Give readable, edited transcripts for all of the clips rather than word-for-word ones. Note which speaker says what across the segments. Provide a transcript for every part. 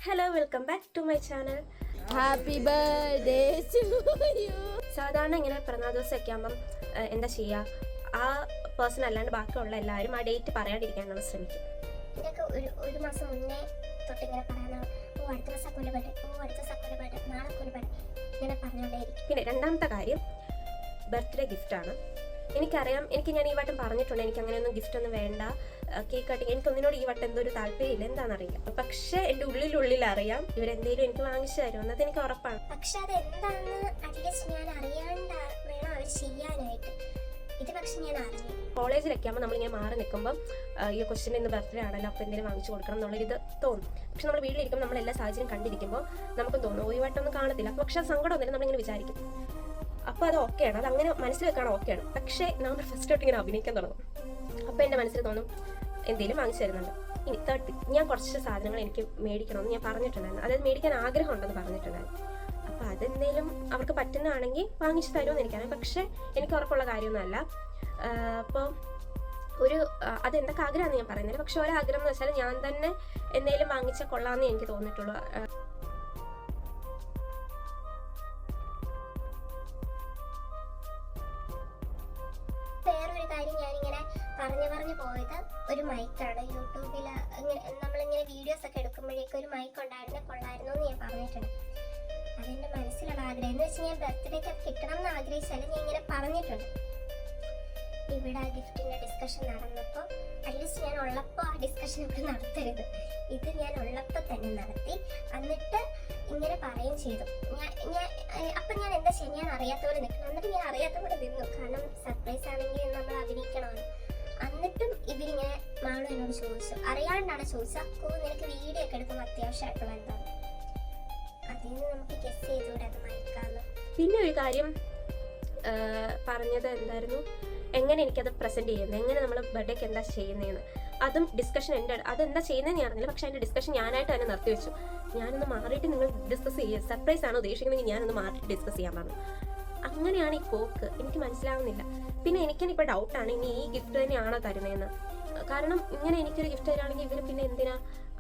Speaker 1: Hello, welcome back to my channel.
Speaker 2: Happy birthday to you.
Speaker 1: സാധാരണ ഇങ്ങനെ പിറന്നാൾ ദിവസമൊക്കെ ആകുമ്പം എന്താ ചെയ്യുക, ആ പേഴ്സൺ അല്ലാണ്ട് ബാക്കിയുള്ള എല്ലാവരും ആ ഡേറ്റ് പറയാണ്ടിരിക്കാനുള്ള ശ്രമിക്കും.
Speaker 3: ഇതൊക്കെ ഒരു മാസം മുന്നേ തൊട്ടിങ്ങനെ പറയാനാണ്. അടുത്ത ദിവസം കൊല്ലപ്പെട്ടെ, അടുത്ത ദിവസം കൊല്ലപ്പെട്ടെ, നാളെ കൊല്ലപ്പെട്ടെ, ഇങ്ങനെ പറഞ്ഞുകൊണ്ടേയിരിക്കും.
Speaker 1: പിന്നെ രണ്ടാമത്തെ കാര്യം ബർത്ത്ഡേ ഗിഫ്റ്റാണ്. എനിക്കറിയാം, ഞാൻ ഈ വട്ടം പറഞ്ഞിട്ടുണ്ട് എനിക്ക് അങ്ങനെയൊന്നും ഗിഫ്റ്റ് ഒന്നും വേണ്ട, കേക്ക് കട്ടിങ് എനിക്കൊന്നിനോട് ഈ വട്ടം എന്തോ ഒരു താല്പര്യമില്ല, എന്താണെന്നറിയില്ല. പക്ഷേ എൻ്റെ ഉള്ളിൽ അറിയാം ഇവരെന്തെങ്കിലും എനിക്ക് വാങ്ങിച്ചു തരുമെന്ന്, അത് എനിക്ക് ഉറപ്പാണ്.
Speaker 3: പക്ഷെ അത് എന്താണെന്ന് അറ്റ്ലീസ്റ്റ് ഞാൻ അറിയാണ്ട് വേണം അവർ ചെയ്യാനായിട്ട്. ഇത് പക്ഷെ ഞാൻ അറിഞ്ഞു.
Speaker 1: കോളേജിലൊക്കെ ആകുമ്പോൾ നമ്മളിങ്ങനെ മാറി നിൽക്കുമ്പോൾ ഈ ക്വസ്റ്റ്യൻ ഇന്ന് ബർത്ത്ഡേ ആണല്ലോ, അപ്പോൾ എന്തെങ്കിലും വാങ്ങിച്ചു കൊടുക്കണം എന്നുള്ളൊരിത് തോന്നും. പക്ഷെ നമ്മൾ വീട്ടിലിരിക്കുമ്പോൾ നമ്മളെല്ലാ സാഹചര്യം കണ്ടിരിക്കുമ്പോൾ നമുക്കും തോന്നും ഈ വട്ടം ഒന്നും കാണത്തില്ല. പക്ഷെ അത് സങ്കടം ഒന്നുമില്ല, നമ്മളിങ്ങനെ വിചാരിക്കും. അപ്പോൾ അത് ഓക്കെയാണ്, അത് അങ്ങനെ മനസ്സിൽ വെക്കാണ് ഓക്കെയാണ്. പക്ഷേ നമ്മൾ ഫസ്റ്റ് തൊട്ട് ഇങ്ങനെ അഭിനയിക്കാൻ തുടങ്ങും. അപ്പോൾ എൻ്റെ മനസ്സിൽ തോന്നും എന്തെങ്കിലും വാങ്ങിച്ചു തരുന്നുണ്ട്. ഇനി തേർഡ്, ഞാൻ കുറച്ച് സാധനങ്ങൾ എനിക്ക് മേടിക്കണമെന്ന് ഞാൻ പറഞ്ഞിട്ടുണ്ടായിരുന്നു, അതായത് മേടിക്കാൻ ആഗ്രഹമുണ്ടെന്ന് പറഞ്ഞിട്ടുണ്ടായിരുന്നു. അപ്പോൾ അതെന്തെങ്കിലും അവർക്ക് പറ്റുന്നതാണെങ്കിൽ വാങ്ങിച്ചു തരുമെന്ന് എനിക്കറിയാം. പക്ഷേ എനിക്ക് ഉറപ്പുള്ള കാര്യമൊന്നുമല്ല. അപ്പോൾ അതെന്തൊക്കെ ആഗ്രഹമാണെന്ന് ഞാൻ പറയുന്നില്ല. പക്ഷെ ഒരാഗ്രഹം എന്ന് വെച്ചാൽ ഞാൻ തന്നെ എന്തെങ്കിലും വാങ്ങിച്ചാൽ കൊള്ളാമെന്നേ എനിക്ക് തോന്നിയിട്ടുള്ളൂ.
Speaker 3: വേറൊരു കാര്യം ഞാനിങ്ങനെ പറഞ്ഞു പോയത്, ഒരു മൈക്കാണ്. യൂട്യൂബിൽ നമ്മളിങ്ങനെ വീഡിയോസ് ഒക്കെ എടുക്കുമ്പോഴേക്കും ഒരു മൈക്ക് ഉണ്ടായിരുന്നേ കൊള്ളായിരുന്നു എന്ന് ഞാൻ പറഞ്ഞിട്ടുണ്ട്. അതെൻ്റെ മനസ്സിലുള്ള ആഗ്രഹം എന്ന് വെച്ചാൽ ഞാൻ ബർത്ത്ഡേക്ക് അത് കിട്ടണം എന്ന് ആഗ്രഹിച്ചാലും ഞാൻ ഇങ്ങനെ പറഞ്ഞിട്ടുണ്ട്. ഇവിടെ ആ ഗിഫ്റ്റിൻ്റെ ഡിസ്കഷൻ നടന്നപ്പോൾ അറ്റ്ലീസ്റ്റ് ഞാൻ ഉള്ളപ്പോൾ ആ ഡിസ്കഷൻ ഇവിടെ നടത്തരുത്, ഇത് ഞാൻ ഉള്ളപ്പോൾ തന്നെ നടത്തി. എന്നിട്ട് ഇങ്ങനെ പറയുകയും ചെയ്തു. അപ്പം ഞാൻ എന്താ ചെയ്യുക, ഞാൻ അറിയാത്ത പോലെ നിൽക്കണം. എന്നിട്ട് ഞാൻ അറിയാത്ത പോലെ നിന്നു, കാരണം സർപ്രൈസ് ആണെങ്കിൽ നമ്മൾ അഭിനയിക്കണമല്ലോ. എന്നിട്ടും ഇവരിങ്ങനെ മാളു എന്നോട് ചോദിച്ചു, അറിയാണ്ടാണ് ചോദിച്ചത്, നിനക്ക് വീഡിയോ ഒക്കെ എടുക്കുമ്പോൾ അത്യാവശ്യമായിട്ടുള്ള എന്താണ്, അതിൽ നിന്ന് നമുക്ക് ഗസ് ചെയ്തുകൂടെ അത് മയക്കാന്ന്.
Speaker 1: പിന്നെ ഒരു കാര്യം പറഞ്ഞത് എന്തായിരുന്നു, എങ്ങനെ എനിക്കത് പ്രസൻറ്റ് ചെയ്യുന്നത്, എങ്ങനെ നമ്മൾ ബർത്ത്ഡേക്ക് എന്താ ചെയ്യുന്നതെന്ന്. അതും ഡിസ്കഷൻ അതെന്താ ചെയ്യുന്നതെന്ന് ഞാൻ അറിഞ്ഞില്ല. പക്ഷേ അതിൻ്റെ ഡിസ്കഷൻ ഞാനായിട്ട് തന്നെ നിർത്തിവെച്ചു. ഞാനൊന്ന് മാറിയിട്ട് നിങ്ങൾ ഡിസ്കസ് ചെയ്യുക, സർപ്രൈസ് ആണോ ഉദ്ദേശിക്കുന്നതെങ്കിൽ ഞാനൊന്ന് മാറിയിട്ട് ഡിസ്കസ് ചെയ്യാൻ പറഞ്ഞു. അങ്ങനെയാണ് ഈ പോക്ക്, എനിക്ക് മനസ്സിലാവുന്നില്ല. പിന്നെ എനിക്കിനിപ്പോൾ ഡൗട്ടാണ്, ഇനി ഈ ഗിഫ്റ്റ് തന്നെയാണോ തരുന്നതെന്ന്. കാരണം ഇങ്ങനെ എനിക്കൊരു ഗിഫ്റ്റ് തരുവാണെങ്കിൽ ഇവർ പിന്നെ എന്തിനാ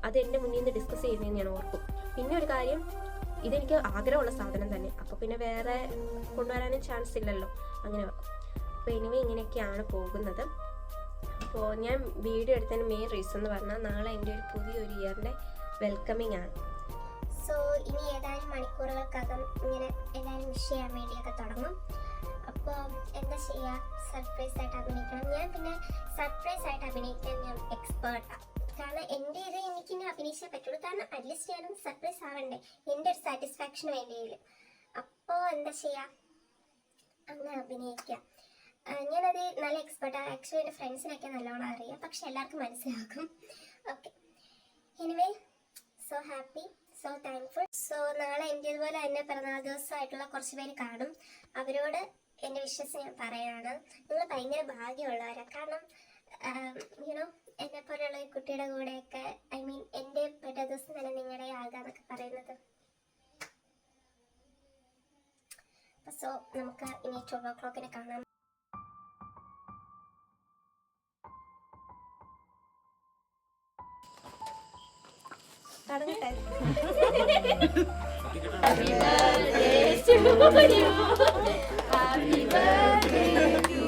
Speaker 1: അത് എൻ്റെ മുന്നിൽ നിന്ന് ഡിസ്കസ് ചെയ്യുന്നതെന്ന് ഞാൻ ഓർക്കും. പിന്നെ ഒരു കാര്യം, ഇതെനിക്ക് ആഗ്രഹമുള്ള സാധനം തന്നെ, അപ്പോൾ പിന്നെ വേറെ കൊണ്ടുവരാനും ചാൻസ് ഇല്ലല്ലോ, അങ്ങനെ വെക്കും. അപ്പോൾ എനിവേ ഇങ്ങനെയൊക്കെയാണ് പോകുന്നത്. അപ്പോൾ ഞാൻ വീഡിയോ എടുത്തതിന് മെയിൻ റീസൺ എന്ന് പറഞ്ഞാൽ നാളെ എൻ്റെ ഒരു പുതിയൊരു ഇയറിൻ്റെ വെൽക്കമിങ് ആണ്.
Speaker 3: സോ ഇനി ഏതാനും മണിക്കൂറുകൾക്കകം ഇങ്ങനെ എല്ലാവരും വിഷ് ചെയ്യാൻ വേണ്ടിയൊക്കെ തുടങ്ങും. അപ്പോൾ എന്താ ചെയ്യുക, സർപ്രൈസ് ആയിട്ട് അഭിനയിക്കണം. ഞാൻ പിന്നെ സർപ്രൈസ് ആയിട്ട് അഭിനയിക്കാൻ ഞാൻ എക്സ്പേർട്ടാണ്. കാരണം എൻ്റെ ഇത് എനിക്കിങ്ങനെ അഭിനയിച്ചേ പറ്റുള്ളൂ. കാരണം അറ്റ്ലീസ്റ്റ് ഞാനും സർപ്രൈസ് ആവണ്ടേ, എൻ്റെ ഒരു സാറ്റിസ്ഫാക്ഷന് വേണ്ടിയെങ്കിലും. അപ്പോൾ എന്താ ചെയ്യുക, അങ്ങനെ അഭിനയിക്കാം. ഞാനത് നല്ല എക്സ്പേർട്ടാണ്. ആക്ച്വലി എൻ്റെ ഫ്രണ്ട്സിനൊക്കെ നല്ലോണം അറിയാം, പക്ഷെ എല്ലാവർക്കും മനസ്സിലാക്കും. Okay, anyway so happy, so thankful. So നാളെ എൻ്റേതുപോലെ തന്നെ പിറന്നാൾ ദിവസമായിട്ടുള്ള കുറച്ച് പേര് കാണും. അവരോട് എൻ്റെ വിശ്വസ് ഞാൻ പറയാണ്, നിങ്ങൾ ഭയങ്കര ഭാഗ്യമുള്ളവരാണ്. കാരണം യുനോ എന്നെ പോലെയുള്ള ഒരു കുട്ടിയുടെ കൂടെയൊക്കെ എൻ്റെ ബർത്ത്ഡേ ദിവസം തന്നെ നിങ്ങളുടെ ആകാന്നൊക്കെ പറയുന്നത്. സോ നമുക്ക് ഇനി 12 o'clock കാണാം.
Speaker 1: തുടങ്ങട്ടെ.
Speaker 2: Happy birthday to you. Happy birthday to you.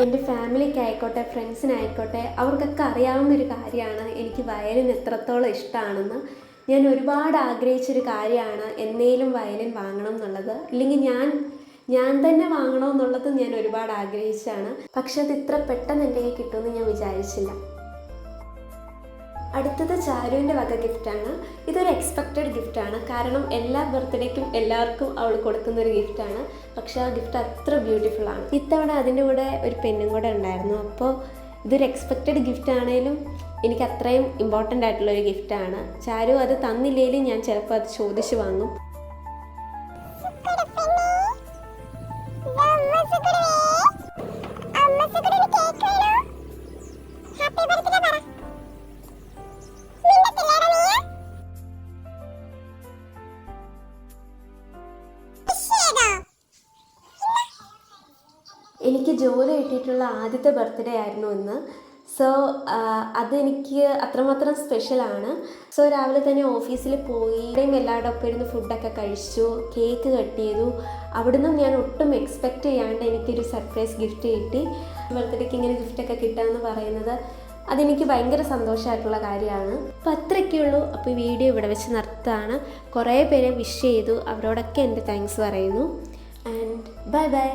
Speaker 4: എൻ്റെ ഫാമിലിക്കായിക്കോട്ടെ ഫ്രണ്ട്സിനായിക്കോട്ടെ അവർക്കൊക്കെ അറിയാവുന്നൊരു കാര്യമാണ് എനിക്ക് വയലിൻ എത്രത്തോളം ഇഷ്ടമാണെന്ന്. ഞാൻ ഒരുപാട് ആഗ്രഹിച്ചൊരു കാര്യമാണ് എന്നേലും വയലിൻ വാങ്ങണം എന്നുള്ളത്, ഇല്ലെങ്കിൽ ഞാൻ തന്നെ വാങ്ങണമെന്നുള്ളത് ഞാൻ ഒരുപാട് ആഗ്രഹിച്ചാണ്. പക്ഷെ അത് ഇത്ര പെട്ടെന്ന് എൻ്റെ കയ്യിൽ കിട്ടുമെന്ന് ഞാൻ വിചാരിച്ചില്ല. അടുത്തത് ചാരുവിൻ്റെ വക ഗിഫ്റ്റാണ്. ഇതൊരു എക്സ്പെക്റ്റഡ് ഗിഫ്റ്റാണ്, കാരണം എല്ലാ ബർത്ത്ഡേക്കും എല്ലാവർക്കും അവൾ കൊടുക്കുന്നൊരു ഗിഫ്റ്റാണ്. പക്ഷെ ആ ഗിഫ്റ്റ് അത്ര ബ്യൂട്ടിഫുള്ളാണ്. ഇത്തവണ അതിൻ്റെ കൂടെ ഒരു പെന്നും കൂടെ ഉണ്ടായിരുന്നു. അപ്പോൾ ഇതൊരു എക്സ്പെക്റ്റഡ് ഗിഫ്റ്റ് ആണെങ്കിലും എനിക്ക് അത്രയും ഇമ്പോർട്ടൻ്റ് ആയിട്ടുള്ളൊരു ഗിഫ്റ്റാണ്. ചാരു അത് തന്നില്ലെങ്കിലും ഞാൻ ചിലപ്പോൾ അത് ചോദിച്ച് വാങ്ങും. എനിക്ക് ജോലി കിട്ടിയിട്ടുള്ള ആദ്യത്തെ ബർത്ത്ഡേ ആയിരുന്നു ഇന്ന്. സോ അതെനിക്ക് അത്രമാത്രം സ്പെഷ്യലാണ്. സോ രാവിലെ തന്നെ ഓഫീസിൽ പോയി എല്ലാവരുടെ ഒപ്പം ഇരുന്ന് ഫുഡൊക്കെ കഴിച്ചു, കേക്ക് കട്ട് ചെയ്തു. അവിടുന്ന് ഞാൻ ഒട്ടും എക്സ്പെക്റ്റ് ചെയ്യാണ്ട് എനിക്കൊരു സർപ്രൈസ് ഗിഫ്റ്റ് കിട്ടി. ബർത്ത്ഡേക്ക് ഇങ്ങനെ ഗിഫ്റ്റൊക്കെ കിട്ടുക എന്ന് പറയുന്നത് അതെനിക്ക് ഭയങ്കര സന്തോഷമായിട്ടുള്ള കാര്യമാണ്. അപ്പോൾ അത്രയൊക്കെയുള്ളൂ. അപ്പോൾ ഈ വീഡിയോ ഇവിടെ വെച്ച് നിർത്തുകയാണ്. കുറേ പേരെ വിഷ് ചെയ്തു, അവരോടൊക്കെ എൻ്റെ താങ്ക്സ് പറയുന്നു. And bye bye.